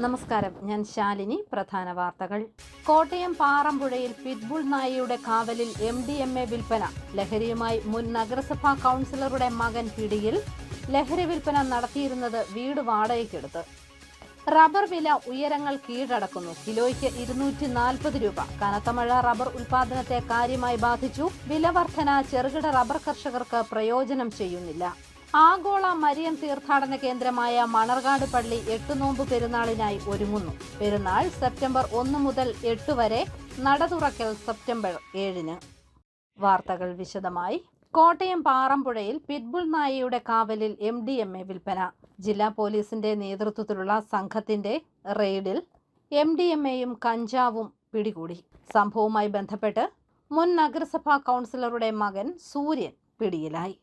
നമസ്കാരം, ഞാൻ ശാലിനി. പ്രധാന വാർത്തകൾ. കോട്ടയം പാറമ്പുഴയിൽ പിറ്റ്ബുൾ നായയുടെ കാവലിൽ MDMA വിൽപ്പന. ലഹരിയുമായി മുൻ നഗരസഭാ കൗൺസിലറുടെ മകൻ പിടിയിൽ. ലഹരി വിൽപ്പന നടത്തിയിരുന്നത് വീട് വാടകയ്ക്കെടുത്ത്. റബ്ബർ വില ഉയരങ്ങൾ കീഴടക്കുന്നു. കിലോയ്ക്ക് 240 രൂപ. കനത്ത മഴ റബ്ബർ ഉൽപാദനത്തെ കാര്യമായി ബാധിച്ചു. വില വർധന ചെറുകിട റബ്ബർ കർഷകർക്ക് പ്രയോജനം ചെയ്യുന്നില്ല. ആഗോള മരിയൻ തീർത്ഥാടന കേന്ദ്രമായ മണർകാട് പള്ളി 8 നോമ്പ് പെരുന്നാളിനായി ഒരുങ്ങുന്നു. പെരുന്നാൾ സെപ്റ്റംബർ 1 മുതൽ 8 വരെ, നട തുറക്കൽ സെപ്റ്റംബർ 7. വാർത്തകൾ വിശദമായി. കോട്ടയം പാറമ്പുഴയിൽ പിറ്റ്ബുൾ നായയുടെ കാവലിൽ MDMA വിൽപ്പന. ജില്ലാ പോലീസിന്റെ നേതൃത്വത്തിലുള്ള സംഘത്തിന്റെ റെയ്ഡിൽ MDMAയും കഞ്ചാവും പിടികൂടി. സംഭവവുമായി ബന്ധപ്പെട്ട് മുൻ നഗരസഭാ കൗൺസിലറുടെ മകൻ സൂര്യൻ പിടിയിലായി.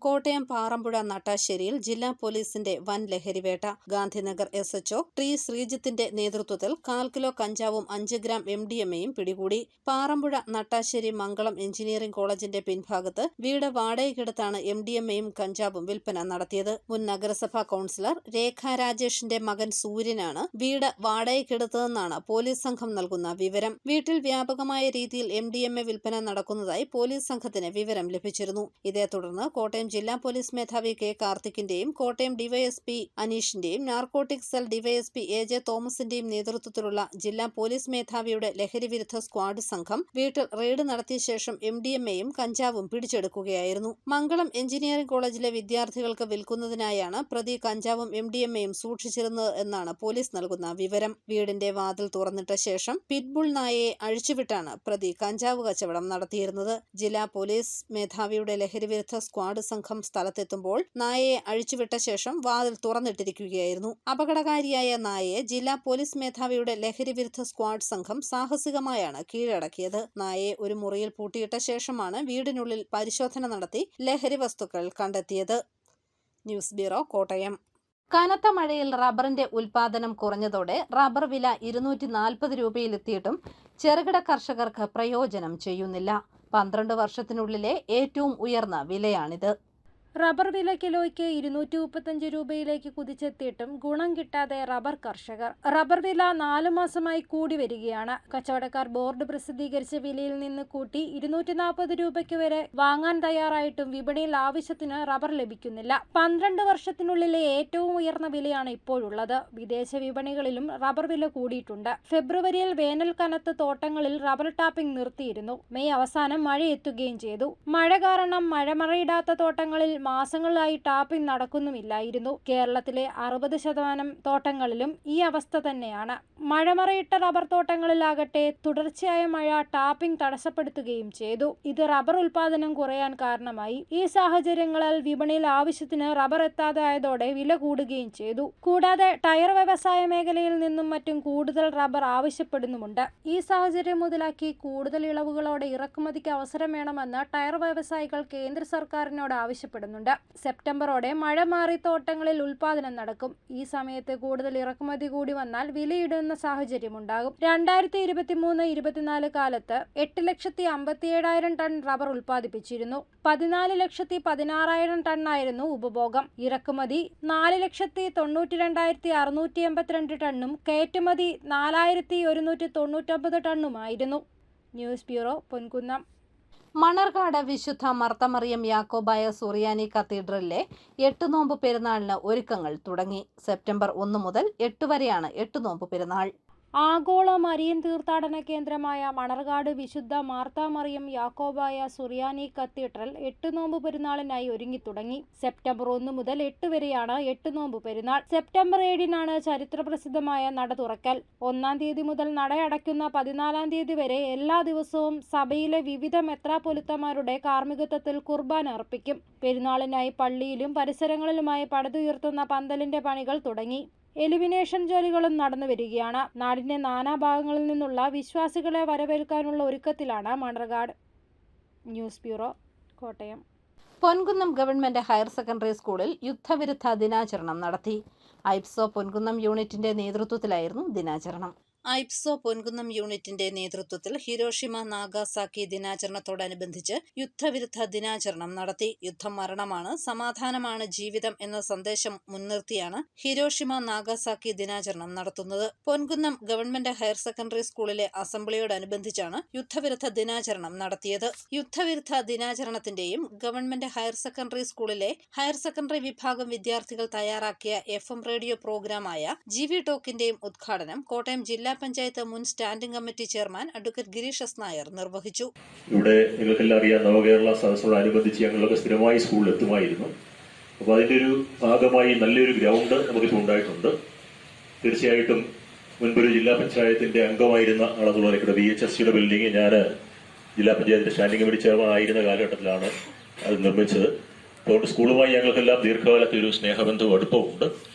കോട്ടയം പാറമ്പുഴ നട്ടാശ്ശേരിയിൽ ജില്ലാ പോലീസിന്റെ വൻ ലഹരിവേട്ട. ഗാന്ധിനഗർ SHO ടി ശ്രീജിത്തിന്റെ നേതൃത്വത്തിൽ 1/4 കിലോ കഞ്ചാവും 5 ഗ്രാം MDMAയും പിടികൂടി. പാറമ്പുഴ നട്ടാശ്ശേരി മംഗളം എഞ്ചിനീയറിംഗ് കോളേജിന്റെ പിൻഭാഗത്ത് വീട് വാടകയ്ക്കെടുത്താണ് MDMAയും കഞ്ചാവും വിൽപ്പന നടത്തിയത്. മുൻ നഗരസഭാ കൗൺസിലർ രേഖ രാജേഷിന്റെ മകൻ സൂര്യനാണ് വീട് വാടകയ്ക്കെടുത്തതെന്നാണ് പോലീസ് സംഘം നൽകുന്ന വിവരം. വീട്ടിൽ വ്യാപകമായ രീതിയിൽ MDMA വിൽപ്പന നടക്കുന്നതായി പോലീസ് സംഘത്തിന് വിവരം ലഭിച്ചിരുന്നു. ഇതേ തുടർന്ന് കോട്ടയം ജില്ലാ പോലീസ് മേധാവി K കാർത്തിക്കിന്റെയും കോട്ടയം DYSP അനീഷിന്റെയും നാർക്കോട്ടിക് സെൽ DYSP AJ തോമസിന്റെയും നേതൃത്വത്തിലുള്ള ജില്ലാ പോലീസ് മേധാവിയുടെ ലഹരി വിരുദ്ധ സ്ക്വാഡ് സംഘം വീട്ടിൽ റെയ്ഡ് നടത്തിയ ശേഷം MDMAയും കഞ്ചാവും പിടിച്ചെടുക്കുകയായിരുന്നു. മംഗളം എഞ്ചിനീയറിംഗ് കോളേജിലെ വിദ്യാർത്ഥികൾക്ക് വിൽക്കുന്നതിനായാണ് പ്രതി കഞ്ചാവും MDMAയും സൂക്ഷിച്ചിരുന്നത് എന്നാണ് പോലീസ് നൽകുന്ന വിവരം. വീടിന്റെ വാതിൽ തുറന്നിട്ട ശേഷം പിറ്റ്ബുൾ നായയെ അഴിച്ചുവിട്ടാണ് പ്രതി കഞ്ചാവ് കച്ചവടം നടത്തിയിരുന്നത്. ജില്ലാ പോലീസ് മേധാവിയുടെ ലഹരി വിരുദ്ധ സ്ക്വാഡ് സംഘം സ്ഥലത്തെത്തുമ്പോൾ നായയെ അഴിച്ചുവിട്ട ശേഷം വാതിൽ തുറന്നിട്ടിരിക്കുകയായിരുന്നു. അപകടകാരിയായ നായയെ ജില്ലാ പോലീസ് മേധാവിയുടെ ലഹരി വിരുദ്ധ സ്ക്വാഡ് സംഘം സാഹസികമായാണ് കീഴടക്കിയത്. നായയെ ഒരു മുറിയിൽ പൂട്ടിയിട്ട ശേഷമാണ് വീടിനുള്ളിൽ പരിശോധന നടത്തി ലഹരി വസ്തുക്കൾ കണ്ടെത്തിയത്. News bureau, Kottayam. കനത്ത മഴയിൽ റബ്ബറിന്റെ ഉൽപാദനം കുറഞ്ഞതോടെ റബ്ബർ വില 240 രൂപയിലെത്തിയിട്ടും ചെറുകിട കർഷകർക്ക് പ്രയോജനം ചെയ്യുന്നില്ല. 12 വർഷത്തിനുള്ളിലെ ഏറ്റവും ഉയർന്ന വിലയാണിത്. റബ്ബർ വില കിലോയ്ക്ക് 235 രൂപയിലേക്ക് കുതിച്ചെത്തിയിട്ടും ഗുണം കിട്ടാതെ റബ്ബർ കർഷകർ. റബ്ബർ വില 4 മാസമായി കൂടി വരികയാണ്. കച്ചവടക്കാർ ബോർഡ് പ്രസിദ്ധീകരിച്ച വിലയിൽ നിന്ന് കൂട്ടി 240 രൂപയ്ക്ക് വരെ വാങ്ങാൻ തയ്യാറായിട്ടും വിപണിയിൽ ആവശ്യത്തിന് റബ്ബർ ലഭിക്കുന്നില്ല. 12 വർഷത്തിനുള്ളിലെ ഏറ്റവും ഉയർന്ന വിലയാണ് ഇപ്പോഴുള്ളത്. വിദേശ വിപണികളിലും റബ്ബർ വില കൂടിയിട്ടുണ്ട്. ഫെബ്രുവരിയിൽ വേനൽ കനത്ത് തോട്ടങ്ങളിൽ റബ്ബർ ടാപ്പിംഗ് നിർത്തിയിരുന്നു. മെയ് അവസാനം മഴ എത്തുകയും ചെയ്തു. മഴ കാരണം മഴമറയിടാത്ത തോട്ടങ്ങളിൽ മാസങ്ങളായി ടാപ്പിംഗ് നടക്കുന്നുമില്ലായിരുന്നു. കേരളത്തിലെ 60% തോട്ടങ്ങളിലും ഈ അവസ്ഥ തന്നെയാണ്. മഴമറയിട്ട റബ്ബർ തോട്ടങ്ങളിലാകട്ടെ തുടർച്ചയായ മഴ ടാപ്പിംഗ് തടസ്സപ്പെടുത്തുകയും ചെയ്തു. ഇത് റബ്ബർ ഉൽപാദനം കുറയാൻ കാരണമായി. ഈ സാഹചര്യങ്ങളിൽ വിപണിയിൽ ആവശ്യത്തിന് റബ്ബർ എത്താതെ ആയതോടെ വില കൂടുകയും ചെയ്തു. കൂടാതെ ടയർ വ്യവസായ മേഖലയിൽ നിന്നും മറ്റും കൂടുതൽ റബ്ബർ ആവശ്യപ്പെടുന്നുമുണ്ട്. ഈ സാഹചര്യം മുതലാക്കി കൂടുതൽ ഇളവുകളോടെ ഇറക്കുമതിക്ക് അവസരം വേണമെന്ന് ടയർ വ്യവസായികൾ കേന്ദ്ര സർക്കാരിനോട് ആവശ്യപ്പെടുന്നു. സെപ്റ്റംബറോടെ മഴ മാറി തോട്ടങ്ങളിൽ ഉൽപാദനം നടക്കും. ഈ സമയത്ത് കൂടുതൽ ഇറക്കുമതി കൂടി വന്നാൽ വിലയിടുന്ന സാഹചര്യമുണ്ടാകും. 2023-24 കാലത്ത് 8,57,000 ടൺ റബ്ബർ ഉൽപ്പാദിപ്പിച്ചിരുന്നു. 14,16,000 ടണ്ണായിരുന്നു ഉപഭോഗം. ഇറക്കുമതി 4,92,682 ടണ്ണും കയറ്റുമതി 4,199 ടണ്ണുമായിരുന്നു. News bureau, Ponkunnam. മണർകാട് വിശുദ്ധ മർത്തമറിയം യാക്കോബായ സുറിയാനി കത്തീഡ്രലിലെ 8 നോമ്പ് പെരുന്നാളിന് ഒരുക്കങ്ങൾ തുടങ്ങി. സെപ്റ്റംബർ 1 മുതൽ 8 വരെയാണ് 8 നോമ്പ് പെരുന്നാൾ. ആഗോള മരിയൻ തീർത്ഥാടന കേന്ദ്രമായ മണർകാട് വിശുദ്ധ മാർത്താമറിയം യാക്കോബായ സുറിയാനി കത്തീഡ്രൽ 8 നോമ്പ് പെരുന്നാളിനായി ഒരുങ്ങിത്തുടങ്ങി. സെപ്റ്റംബർ 1 മുതൽ 8 വരെയാണ് 8 നോമ്പ് പെരുന്നാൾ. സെപ്റ്റംബർ 7-നാണ് ചരിത്രപ്രസിദ്ധമായ നട തുറക്കൽ. 1-ാം തീയതി മുതൽ നടയടയ്ക്കുന്ന 14-ാം തീയതി വരെ എല്ലാ ദിവസവും സഭയിലെ വിവിധ മെത്രാപ്പൊലിത്തമാരുടെ കാർമ്മികത്വത്തിൽ കുർബാന അർപ്പിക്കും. പെരുന്നാളിനായി പള്ളിയിലും പരിസരങ്ങളിലുമായി പടുതുയർത്തുന്ന പന്തലിന്റെ പണികൾ തുടങ്ങി. എലിമിനേഷൻ ജോലികളും നടന്നു വരികയാണ്. നാടിന്റെ നാനാഭാഗങ്ങളിൽ നിന്നുള്ള വിശ്വാസികളെ വരവേൽക്കാനുള്ള ഒരുക്കത്തിലാണ് Manarcad. News bureau, Kottayam. Ponkunnam government higher secondary സ്കൂളിൽ യുദ്ധവിരുദ്ധ ദിനാചരണം നടത്തി. ഐപ്സോ പൊൻകുന്നം യൂണിറ്റിന്റെ നേതൃത്വത്തിലായിരുന്നു ദിനാചരണം. ഐപ്സോ പൊൻകുന്നം യൂണിറ്റിന്റെ നേതൃത്വത്തിൽ ഹിരോഷിമ നാഗാസാക്കി ദിനാചരണത്തോടനുബന്ധിച്ച് യുദ്ധവിരുദ്ധ ദിനാചരണം നടത്തി. യുദ്ധം മരണമാണ്, സമാധാനമാണ് ജീവിതം എന്ന സന്ദേശം മുൻനിർത്തിയാണ് ഹിരോഷിമ നാഗാസാക്കി ദിനാചരണം നടത്തുന്നത്. പൊൻകുന്നം ഗവൺമെന്റ് ഹയർ സെക്കൻഡറി സ്കൂളിലെ അസംബ്ലിയോടനുബന്ധിച്ചാണ് യുദ്ധവിരുദ്ധ ദിനാചരണം നടത്തിയത്. യുദ്ധവിരുദ്ധ ദിനാചരണത്തിന്റെയും ഗവൺമെന്റ് ഹയർ സെക്കൻഡറി സ്കൂളിലെ ഹയർ സെക്കൻഡറി വിഭാഗം വിദ്യാർത്ഥികൾ തയ്യാറാക്കിയ FM റേഡിയോ പ്രോഗ്രാമായ GV ടോക്കിന്റെയും ഉദ്ഘാടനം കോട്ടയം ജില്ലാ പഞ്ചായത്ത് മുൻ standing committee chairman advocate Girish S Nair നിർവഹിച്ചു. ഇവിടെ നിങ്ങൾക്കെല്ലാം അറിയാം, നവകേരള സദസ്സോടനുബന്ധിച്ച് ഞങ്ങളൊക്കെ സ്ഥിരമായി സ്കൂളിൽ എത്തുമായിരുന്നു. അപ്പോൾ അതിൻ്റെ ഒരു ഭാഗമായി നല്ലൊരു ഗ്രൗണ്ട് നമുക്കിപ്പോൾ ഉണ്ടായിട്ടുണ്ട്. തീർച്ചയായിട്ടും മുൻപൊരു ജില്ലാ പഞ്ചായത്തിന്റെ അംഗമായിരുന്ന ആളെന്നുള്ളതിലൂടെ VHSCയുടെ ബിൽഡിംഗ് ഞാൻ ജില്ലാ പഞ്ചായത്തിന്റെ സ്റ്റാൻഡിംഗ് കമ്മിറ്റി ചെയർമാൻ ആയിരുന്ന കാലഘട്ടത്തിലാണ് അത് നിർമ്മിച്ചത്. അതുകൊണ്ട് സ്കൂളുമായി ഞങ്ങൾക്കെല്ലാം ദീർഘകാലത്തെ ഒരു സ്നേഹബന്ധവും അടുപ്പമുണ്ട്.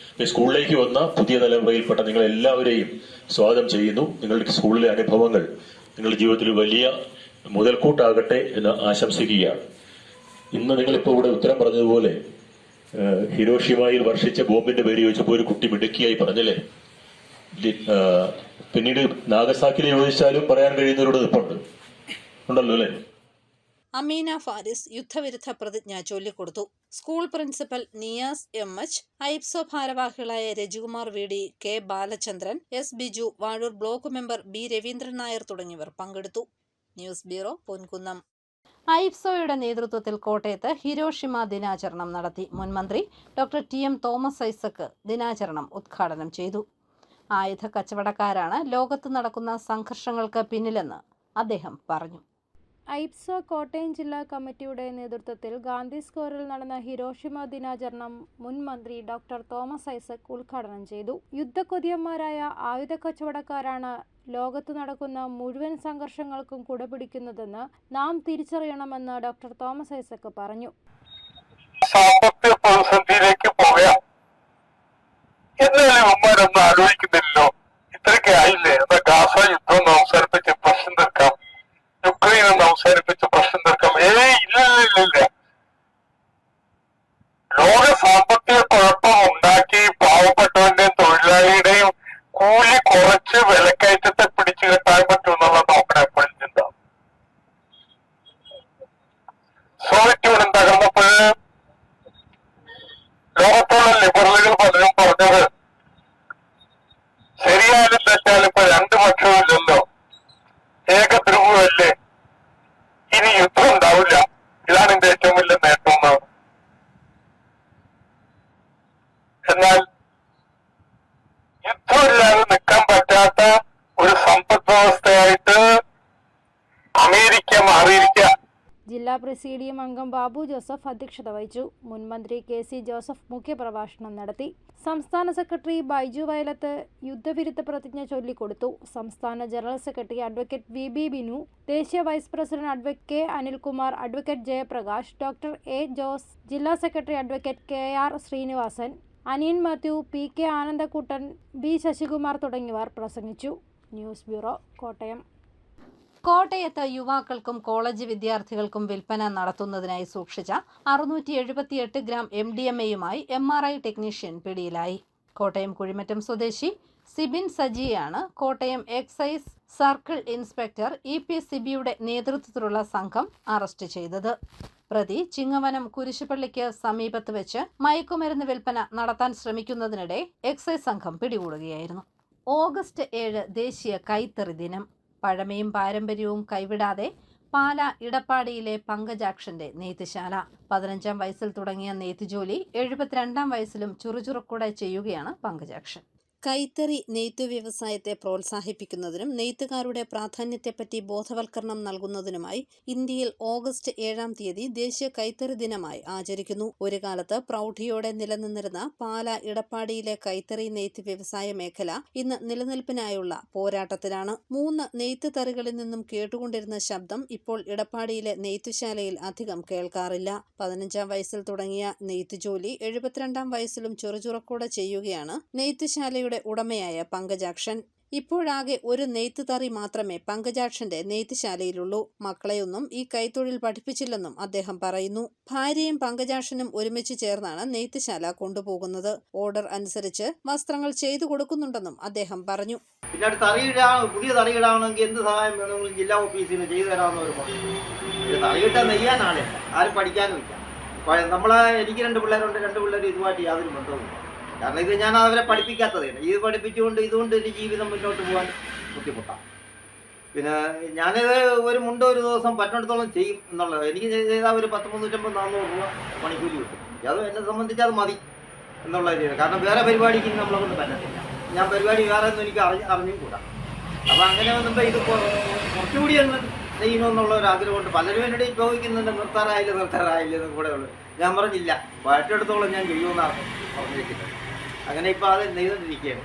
സ്കൂളിലേക്ക് വന്ന പുതിയ തലമുറയിൽപ്പെട്ട നിങ്ങളെല്ലാവരെയും സ്വാഗതം ചെയ്യുന്നു. നിങ്ങളുടെ സ്കൂളിലെ അനുഭവങ്ങൾ നിങ്ങളുടെ ജീവിതത്തിൽ വലിയ മുതൽക്കൂട്ടാകട്ടെ എന്ന് ആശംസിക്കുകയാണ്. ഇന്ന് നിങ്ങളിപ്പോൾ ഇവിടെ ഉത്തരം പറഞ്ഞതുപോലെ ഹിരോഷിമയിൽ വർഷിച്ച ബോംബിന്റെ പേര് ചോദിച്ചപ്പോൾ ഒരു കുട്ടി മിടുക്കിയായി പറഞ്ഞല്ലേ. പിന്നീട് നാഗസാക്കിയിൽ ചോദിച്ചാലും പറയാൻ കഴിയുന്നവരോട് നിൽപ്പുണ്ട് ഉണ്ടല്ലോ അല്ലേ. അമീന ഫാരിസ് യുദ്ധവിരുദ്ധ പ്രതിജ്ഞ ചൊല്ലിക്കൊടുത്തു. സ്കൂൾ പ്രിൻസിപ്പൽ നിയാസ് MH, ഐപ്സോ ഭാരവാഹികളായ Rajikumar VD, K Balachandran, S Biju, Vazhoor block member B Raveendran Nair തുടങ്ങിയവർ പങ്കെടുത്തു. News bureau, Ponkunnam. ഐപ്സോയുടെ നേതൃത്വത്തിൽ കോട്ടയത്ത് ഹിരോഷിമ ദിനാചരണം നടത്തി. മുൻ മന്ത്രി ഡോക്ടർ TM തോമസ് ഐസക് ദിനാചരണം ഉദ്ഘാടനം ചെയ്തു. ആയുധ കച്ചവടക്കാരാണ് ലോകത്ത് നടക്കുന്ന സംഘർഷങ്ങൾക്ക് പിന്നിലെന്ന് അദ്ദേഹം പറഞ്ഞു. ഐപ്സോ കോട്ടയം ജില്ലാ കമ്മിറ്റിയുടെ നേതൃത്വത്തിൽ ഗാന്ധി സ്ക്വയറിൽ നടന്ന ഹിരോഷിമ ദിനാചരണം മുൻ മന്ത്രി ഡോക്ടർ തോമസ് ഐസക് ഉദ്ഘാടനം ചെയ്തു. യുദ്ധക്കൊതിയന്മാരായ ആയുധ കച്ചവടക്കാരാണ് ലോകത്ത് നടക്കുന്ന മുഴുവൻ സംഘർഷങ്ങൾക്കും കുടപിടിക്കുന്നതെന്ന് നാം തിരിച്ചറിയണമെന്ന് ഡോക്ടർ തോമസ് ഐസക് പറഞ്ഞു. സാമ്പത്തിക പ്രതിസന്ധിയിലേക്ക് പോയാൽ എന്നാലും ആലോചിക്കുന്നില്ലല്ലോ. ഇത്രയൊക്കെ ആയില്ലേ, ഗാസ യുദ്ധം അവസാനിപ്പിച്ച് പ്രശ്നം തീർക്കാം, യുക്രൈൻ അവസാനിപ്പിച്ച് പ്രശ്നം തീർക്കാം. ഇല്ല. ലോക സാമ്പത്തിക കുഴപ്പം ഉണ്ടാക്കി പാവപ്പെട്ടവന്റെയും തൊഴിലാളിയുടെയും കൂലി കുറച്ച് വിലക്കയറ്റത്തെ പിടിച്ചു കെട്ടാൻ പറ്റുമെന്നുള്ള നോക്കണം എപ്പോഴും ചിന്ത. സോവിയറ്റ് യൂണിയൻ തകർന്നപ്പോൾ ലോകത്തുള്ള ലിബറലുകൾ പലരും പറഞ്ഞത് ശരിയായാലും തെറ്റാലും ഇപ്പൊ രണ്ടു പക്ഷവും ഇല്ലല്ലോ, ഏകധ്രുവമല്ലേ, ഇനി യുദ്ധം ഉണ്ടാവില്ല, ഇതാണ് എന്റെ ഏറ്റവും വലിയ നേട്ടം എന്നാണ്. എന്നാൽ യുദ്ധമില്ലാതെ നിൽക്കാൻ പറ്റാത്ത ഒരു സമ്പദ് വ്യവസ്ഥയായിട്ട് അമേരിക്ക മാറിയിരിക്കുക. ജില്ലാ പ്രസിഡിയം അംഗം ബാബു ജോസഫ് അധ്യക്ഷത വഹിച്ചു. മുൻ മന്ത്രി KC ജോസഫ് മുഖ്യപ്രഭാഷണം നടത്തി. സംസ്ഥാന സെക്രട്ടറി ബൈജു വയലത്ത് യുദ്ധവിരുദ്ധ പ്രതിജ്ഞ ചൊല്ലിക്കൊടുത്തു. സംസ്ഥാന general secretary advocate VB Binu, ദേശീയ vice president advocate K Anilkumar, advocate Jayaprakash, doctor A Jose, ജില്ലാ സെക്രട്ടറി അഡ്വക്കേറ്റ് KR ശ്രീനിവാസൻ, അനിയൻ മാത്യു, PK ആനന്ദക്കുട്ടൻ, B ശശികുമാർ തുടങ്ങിയവർ പ്രസംഗിച്ചു. News bureau, Kottayam. കോട്ടയത്ത് യുവാക്കൾക്കും കോളേജ് വിദ്യാർത്ഥികൾക്കും വിൽപ്പന നടത്തുന്നതിനായി സൂക്ഷിച്ച 678 ഗ്രാം MDMAയുമായി MRI ടെക്നീഷ്യൻ പിടിയിലായി. കോട്ടയം കുഴിമറ്റം സ്വദേശി സിബിൻ സജിയാണ് Kottayam excise circle inspector EP സിബിയുടെ നേതൃത്വത്തിലുള്ള സംഘം അറസ്റ്റ് ചെയ്തത്. പ്രതി ചിങ്ങവനം കുരിശുപള്ളിക്ക് സമീപത്ത് വെച്ച് മയക്കുമരുന്ന് വിൽപ്പന നടത്താൻ ശ്രമിക്കുന്നതിനിടെ എക്സൈസ് സംഘം പിടികൂടുകയായിരുന്നു. ഓഗസ്റ്റ് 7 ദേശീയ കൈത്തറി ദിനം. പഴമയും പാരമ്പര്യവും കൈവിടാതെ പാല ഇടപ്പാടിയിലെ പങ്കജാക്ഷന്റെ നെയ്ത്തുശാല. 15-ാം വയസ്സിൽ തുടങ്ങിയ നെയ്ത്തുജോലി 72-ാം വയസ്സിലും ചുറുചുറുക്കൂടെ ചെയ്യുകയാണ് പങ്കജാക്ഷൻ. കൈത്തറി നെയ്ത്തു വ്യവസായത്തെ പ്രോത്സാഹിപ്പിക്കുന്നതിനും നെയ്ത്തുകാരുടെ പ്രാധാന്യത്തെപ്പറ്റി ബോധവൽക്കരണം നൽകുന്നതിനുമായി ഇന്ത്യയിൽ ഓഗസ്റ്റ് 7-ാം തീയതി ദേശീയ കൈത്തറി ദിനമായി ആചരിക്കുന്നു. ഒരു കാലത്ത് പ്രൗഢിയോടെ നിലനിന്നിരുന്ന പാല ഇടപ്പാടിയിലെ കൈത്തറി നെയ്ത്ത് വ്യവസായ മേഖല ഇന്ന് നിലനിൽപ്പിനായുള്ള പോരാട്ടത്തിലാണ്. 3 നെയ്ത്ത് തറികളിൽ നിന്നും കേട്ടുകൊണ്ടിരുന്ന ശബ്ദം ഇപ്പോൾ ഇടപ്പാടിയിലെ നെയ്ത്തുശാലയിൽ അധികം കേൾക്കാറില്ല. 15-ാം വയസ്സിൽ തുടങ്ങിയ നെയ്ത്തുജോലി 72-ാം വയസ്സിലും ചുറുചുറുക്കോടെ ചെയ്യുകയാണ് നെയ്ത്തുശാലയുടെ ഉടമയായ പങ്കജാക്ഷൻ. ഇപ്പോഴാകെ ഒരു നെയ്ത്ത് തറി മാത്രമേ പങ്കജാക്ഷന്റെ നെയ്ത്തുശാലയിലുള്ളൂ. മക്കളെയൊന്നും ഈ കൈത്തൊഴിൽ പഠിപ്പിച്ചില്ലെന്നും അദ്ദേഹം പറയുന്നു. ഭാര്യയും പങ്കജാക്ഷനും ഒരുമിച്ച് ചേർന്നാണ് നെയ്ത്തുശാല കൊണ്ടുപോകുന്നത്. ഓർഡർ അനുസരിച്ച് വസ്ത്രങ്ങൾ ചെയ്തു കൊടുക്കുന്നുണ്ടെന്നും അദ്ദേഹം പറഞ്ഞു. പിന്നെ പുതിയ തറിയിടാണെങ്കിൽ എന്ത് സഹായം വേണമെങ്കിലും ജില്ലാ ഓഫീസിൽ നിന്ന് ചെയ്തു തരാമെന്ന് പറഞ്ഞു. തറിയിട്ട നെയ്യാനാളില്ല, ആരും പഠിക്കാനും ഇല്ല. എനിക്ക് 2 പിള്ളേരുണ്ട്, 2 പിള്ളേർ ഇതുമായിട്ട് യാതൊരു ബന്ധവുമില്ല. കാരണം ഇത് ഞാൻ അവരെ പഠിപ്പിക്കാത്തതാണ്. ഇത് പഠിപ്പിച്ചുകൊണ്ട് ഇതുകൊണ്ട് എൻ്റെ ജീവിതം മുന്നോട്ട് പോകാൻ ബുദ്ധിമുട്ടാണ്. പിന്നെ ഞാനിത് ഒരു മുണ്ട് ഒരു ദിവസം പറ്റുന്നിടത്തോളം ചെയ്യും എന്നുള്ളത്. എനിക്ക് ചെയ്താൽ ഒരു 350-400 രൂപ പണിക്കൂലി കിട്ടും. അത് എന്നെ സംബന്ധിച്ച് അത് മതി എന്നുള്ള രീതിയിൽ. കാരണം വേറെ പരിപാടിക്ക് നമ്മളെ കൊണ്ട് പറ്റത്തില്ല. ഞാൻ പരിപാടി വേറെ ഒന്നും എനിക്ക് അറിഞ്ഞും കൂടാ. അപ്പോൾ അങ്ങനെ വന്നപ്പോൾ ഇത് കുറച്ചുകൂടി ഒന്ന് ചെയ്യണമെന്നുള്ള ഒരു ആഗ്രഹം കൊണ്ട് പലരും എന്നോട് ചോദിക്കുന്നുണ്ട്, നിർത്താറായില്ലെന്നും കൂടെ ഉള്ളു. ഞാൻ പറഞ്ഞില്ല, പറ്റെടുത്തോളം ഞാൻ ചെയ്യുമെന്നാണ് പറഞ്ഞിരിക്കുന്നത്. അങ്ങനെ ഇപ്പോൾ അത് നെയ്തുകൊണ്ടിരിക്കുകയാണ്.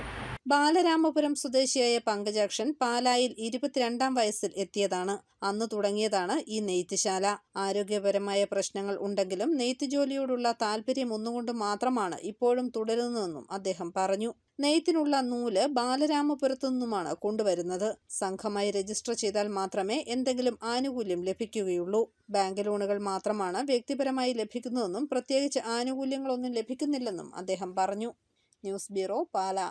ബാലരാമപുരം സ്വദേശിയായ പങ്കജാക്ഷൻ പാലായിൽ 22-ാം വയസ്സിൽ എത്തിയതാണ്. അന്ന് തുടങ്ങിയതാണ് ഈ നെയ്ത്തുശാല. ആരോഗ്യപരമായ പ്രശ്നങ്ങൾ ഉണ്ടെങ്കിലും നെയ്ത്ത് ജോലിയോടുള്ള താല്പര്യം ഒന്നുകൊണ്ട് മാത്രമാണ് ഇപ്പോഴും തുടരുന്നതെന്നും അദ്ദേഹം പറഞ്ഞു. നെയ്ത്തിനുള്ള നൂല് ബാലരാമപുരത്തു നിന്നുമാണ് കൊണ്ടുവരുന്നത്. സംഘമായി രജിസ്റ്റർ ചെയ്താൽ മാത്രമേ എന്തെങ്കിലും ആനുകൂല്യം ലഭിക്കുകയുള്ളൂ. ബാങ്ക് ലോണുകൾ മാത്രമാണ് വ്യക്തിപരമായി ലഭിക്കുന്നതെന്നും പ്രത്യേകിച്ച് ആനുകൂല്യങ്ങളൊന്നും ലഭിക്കുന്നില്ലെന്നും അദ്ദേഹം പറഞ്ഞു. News bureau, Pala.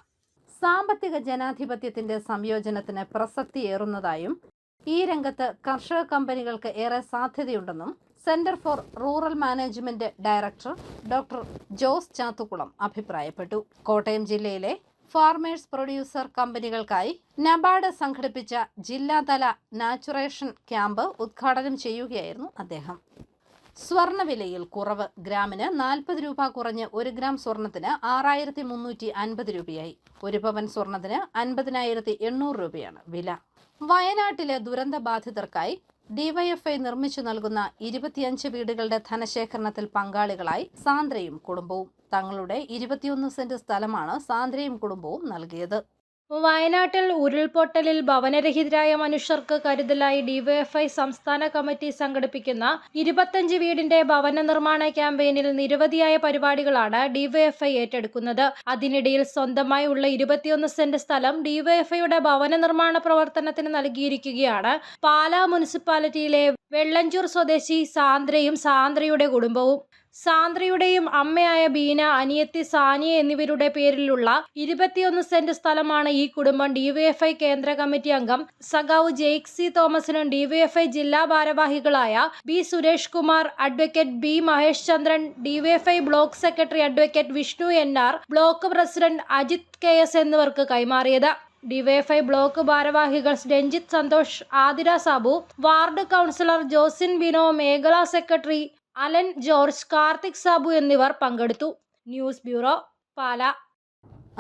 സാമ്പത്തിക ജനാധിപത്യത്തിന്റെ സംയോജനത്തിന് പ്രസക്തിയേറുന്നതായും ഈ രംഗത്ത് കർഷക കമ്പനികൾക്ക് ഏറെ സാധ്യതയുണ്ടെന്നും centre for rural management director doctor Jose Chathukulam അഭിപ്രായപ്പെട്ടു. കോട്ടയം ജില്ലയിലെ ഫാർമേഴ്സ് പ്രൊഡ്യൂസർ കമ്പനികൾക്കായി നബാർഡ് സംഘടിപ്പിച്ച ജില്ലാതല നാച്ചുറേഷൻ ക്യാമ്പ് ഉദ്ഘാടനം ചെയ്യുകയായിരുന്നു അദ്ദേഹം. സ്വർണ്ണവിലയിൽ കുറവ്. ഗ്രാമിന് 40 രൂപ കുറഞ്ഞ് 1 ഗ്രാം സ്വർണത്തിന് 6350 രൂപയായി. 1 പവൻ സ്വർണത്തിന് 50,800 രൂപയാണ് വില. വയനാട്ടിലെ ദുരന്ത ബാധിതർക്കായി ഡിവൈഎഫ്ഐ നിർമ്മിച്ചു നൽകുന്ന 25 വീടുകളുടെ ധനശേഖരണത്തിൽ പങ്കാളികളായി സാന്ദ്രയും കുടുംബവും. തങ്ങളുടെ 21 സെന്റ് സ്ഥലമാണ് സാന്ദ്രയും കുടുംബവും നൽകിയത്. വയനാട്ടിൽ ഉരുൾപൊട്ടലിൽ ഭവനരഹിതരായ മനുഷ്യർക്ക് കരുതലായി ഡിവൈഎഫ്ഐ സംസ്ഥാന കമ്മിറ്റി സംഘടിപ്പിക്കുന്ന 25 വീടിന്റെ ഭവന നിർമ്മാണ ക്യാമ്പയിനിൽ നിരവധിയായ പരിപാടികളാണ് ഡിവൈഎഫ്ഐ ഏറ്റെടുക്കുന്നത്. അതിനിടയിൽ സ്വന്തമായി ഉള്ള 21 സെന്റ് സ്ഥലം ഡിവൈഎഫ്ഐയുടെ ഭവന നിർമ്മാണ പ്രവർത്തനത്തിന് നൽകിയിരിക്കുകയാണ് പാലാ മുനിസിപ്പാലിറ്റിയിലെ വെള്ളഞ്ചൂർ സ്വദേശി സാന്ദ്രയും സാന്ദ്രയുടെ കുടുംബവും. സാന്ദ്രയുടെയും അമ്മയായ ബീന, അനിയത്തി സാനിയ എന്നിവരുടെ പേരിലുള്ള 21 സെന്റ് സ്ഥലമാണ് ഈ കുടുംബം ഡിവൈഎഫ്ഐ കേന്ദ്ര കമ്മിറ്റി അംഗം സഖാവ് ജെയ്ക്സി തോമസിനും ഡിവൈഎഫ്ഐ ജില്ലാ ഭാരവാഹികളായ B Suresh Kumar, advocate B Mahesh Chandran, DYFI block secretary advocate Vishnu NR, block president Ajith KS എന്നിവർക്ക് കൈമാറിയത്. ഡിവൈഎഫ്ഐ ബ്ലോക്ക് ഭാരവാഹികൾ രഞ്ജിത്ത് സന്തോഷ്, ആതിര സാബു, വാർഡ് കൗൺസിലർ ജോസിൻ ബിനോ, മേഖലാ സെക്രട്ടറി അലൻ ജോർജ്, കാർത്തിക് സാബു എന്നിവർ പങ്കെടുത്തു. News bureau, Pala.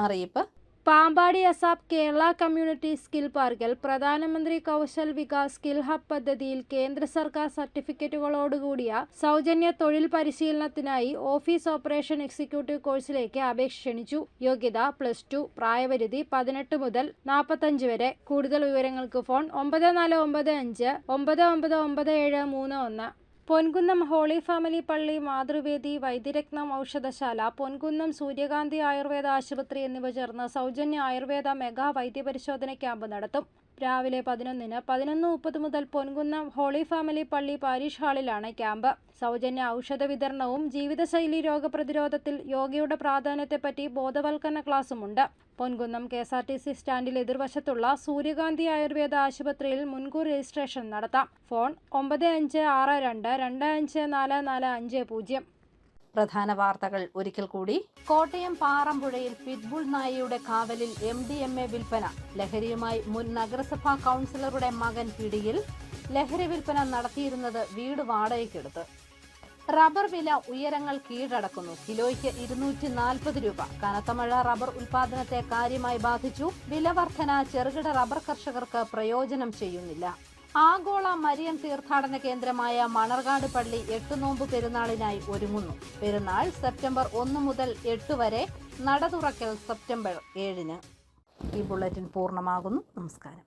അറിയിപ്പ്. Pampady ASAP Kerala community skill പാർക്കിൽ പ്രധാനമന്ത്രി കൗശൽ വികാസ് സ്കിൽ ഹബ് പദ്ധതിയിൽ കേന്ദ്ര സർക്കാർ സർട്ടിഫിക്കറ്റുകളോടുകൂടിയ സൗജന്യ തൊഴിൽ പരിശീലനത്തിനായി ഓഫീസ് ഓപ്പറേഷൻ എക്സിക്യൂട്ടീവ് കോഴ്സിലേക്ക് അപേക്ഷ ക്ഷണിച്ചു. യോഗ്യത +2. പ്രായപരിധി 18 മുതൽ 45 വരെ. കൂടുതൽ വിവരങ്ങൾക്ക് ഫോൺ 9495 999731. പൊൻകുന്നം ഹോളി ഫാമിലി പള്ളി, മാതൃവേദി, വൈദ്യരത്നം ഔഷധശാല, പൊൻകുന്നം സൂര്യകാന്തി ആയുർവേദ ആശുപത്രി എന്നിവ ചേർന്ന് സൗജന്യ ആയുർവേദ മെഗാ വൈദ്യപരിശോധന ക്യാമ്പ് നടത്തും. രാവിലെ 11-ന് 11:30 മുതൽ പൊൻകുന്നം ഹോളി ഫാമിലി പള്ളി പാരിഷ് ഹാളിലാണ് ക്യാമ്പ്. സൗജന്യ ഔഷധ വിതരണവും ജീവിതശൈലി രോഗപ്രതിരോധത്തിൽ യോഗയുടെ പ്രാധാന്യത്തെപ്പറ്റി ബോധവൽക്കരണ ക്ലാസുമുണ്ട്. പൊൻകുന്നം KSRTC സ്റ്റാൻഡിൽ എതിർവശത്തുള്ള സൂര്യകാന്തി ആയുർവേദ ആശുപത്രിയിൽ മുൻകൂർ രജിസ്ട്രേഷൻ നടത്താം. ഫോൺ 9562254450. പ്രധാന വാർത്തകൾ ഒരിക്കൽ കൂടി. കോട്ടയം പാറമ്പുഴയിൽ പിറ്റ്ബുൾ നായയുടെ കാവലിൽ MDMA വിൽപ്പന. ലഹരിയുമായി മുൻ നഗരസഭാ കൗൺസിലറുടെ മകൻ പിടിയിൽ. ലഹരി വിൽപ്പന നടത്തിയിരുന്നത് വീട് വാടകയ്ക്കെടുത്ത്. റബ്ബർ വില ഉയരങ്ങൾ കീഴടക്കുന്നു. കിലോയ്ക്ക് 240 രൂപ. കനത്ത മഴ റബ്ബർ ഉൽപാദനത്തെ കാര്യമായി ബാധിച്ചു. വില വർധന ചെറുകിട റബ്ബർ കർഷകർക്ക് പ്രയോജനം ചെയ്യുന്നില്ല. ആഗോള മരിയൻ തീർത്ഥാടന കേന്ദ്രമായ മണർകാട് പള്ളി 8 നോമ്പ് പെരുന്നാളിനായി ഒരുങ്ങുന്നു. പെരുന്നാൾ സെപ്റ്റംബർ 1 മുതൽ 8 വരെ. നട തുറക്കൽ സെപ്റ്റംബർ 7-ന്. ഈ ബുള്ളറ്റിൻ പൂർണ്ണമാകുന്നു. നമസ്കാരം.